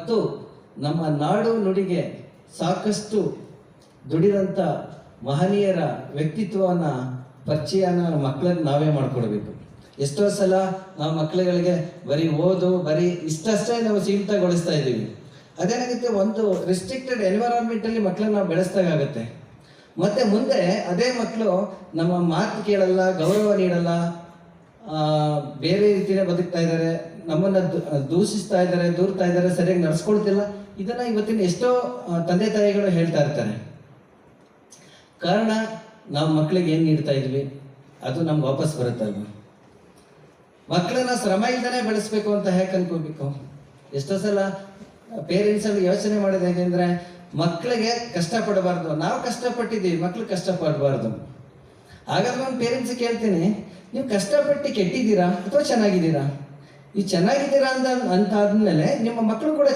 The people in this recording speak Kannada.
ಮತ್ತು ನಮ್ಮ ನಾಡು ನುಡಿಗೆ ಸಾಕಷ್ಟು ದುಡಿದಂಥ ಮಹನೀಯರ ವ್ಯಕ್ತಿತ್ವವನ್ನು ಪರಿಚಯನ ಮಕ್ಕಳಿಗೆ ನಾವೇ ಮಾಡಿಕೊಡ್ಬೇಕು. ಎಷ್ಟೋ ಸಲ ನಾವು ಮಕ್ಕಳುಗಳಿಗೆ ಬರೀ ಓದು ಬರೀ ಇಷ್ಟಷ್ಟೇ ನಾವು ಸೀಮಿತಗೊಳಿಸ್ತಾ ಇದ್ದೀವಿ. ಅದೇನಾಗುತ್ತೆ, ಒಂದು ರಿಸ್ಟ್ರಿಕ್ಟೆಡ್ ಎನ್ವಿರಾನ್ಮೆಂಟಲ್ಲಿ ಮಕ್ಕಳನ್ನ ನಾವು ಬೆಳೆಸ್ದಾಗುತ್ತೆ. ಮತ್ತು ಮುಂದೆ ಅದೇ ಮಕ್ಕಳು ನಮ್ಮ ಮಾತು ಕೇಳಲ್ಲ, ಗೌರವ ನೀಡಲ್ಲ, ಬೇರೆ ರೀತಿಯೇ ಬದುಕ್ತಾ ಇದ್ದಾರೆ, ನಮ್ಮನ್ನು ದೂಷಿಸ್ತಾ ಇದ್ದಾರೆ, ದೂರ್ತಾ ಇದ್ದಾರೆ, ಸರಿಯಾಗಿ ನಡ್ಸ್ಕೊಳ್ತಿಲ್ಲ. ಇದನ್ನು ಇವತ್ತಿನ ಎಷ್ಟೋ ತಂದೆ ತಾಯಿಗಳು ಹೇಳ್ತಾ ಇರ್ತಾರೆ. ಕಾರಣ ನಾವು ಮಕ್ಕಳಿಗೆ ಏನು ನೀಡ್ತಾ ಇದ್ವಿ ಅದು ನಮ್ಗೆ ವಾಪಸ್ ಬರುತ್ತಲ್ವ. ಮಕ್ಕಳನ್ನ ಶ್ರಮ ಇಲ್ದೇ ಬೆಳೆಸ್ಬೇಕು ಅಂತ ಹೇಗೆ ಅನ್ಕೋಬೇಕು. ಎಷ್ಟೋ ಸಲ ಪೇರೆಂಟ್ಸಲ್ಲಿ ಯೋಚನೆ ಮಾಡೋದು ಹೇಗೆಂದರೆ, ಮಕ್ಕಳಿಗೆ ಕಷ್ಟಪಡಬಾರ್ದು, ನಾವು ಕಷ್ಟಪಟ್ಟಿದ್ದೀವಿ, ಮಕ್ಳು ಕಷ್ಟಪಡಬಾರ್ದು. ಹಾಗಾದ್ರೆ ನಾನು ಪೇರೆಂಟ್ಸ್ ಕೇಳ್ತೀನಿ, ನೀವು ಕಷ್ಟಪಟ್ಟು ಕೆಟ್ಟಿದ್ದೀರಾ ಅಥವಾ ಚೆನ್ನಾಗಿದ್ದೀರಾ? ಈ ಚೆನ್ನಾಗಿದ್ದೀರಾ ಅಂತ ಆದ್ಮೇಲೆ ನಿಮ್ಮ ಮಕ್ಕಳು ಕೂಡ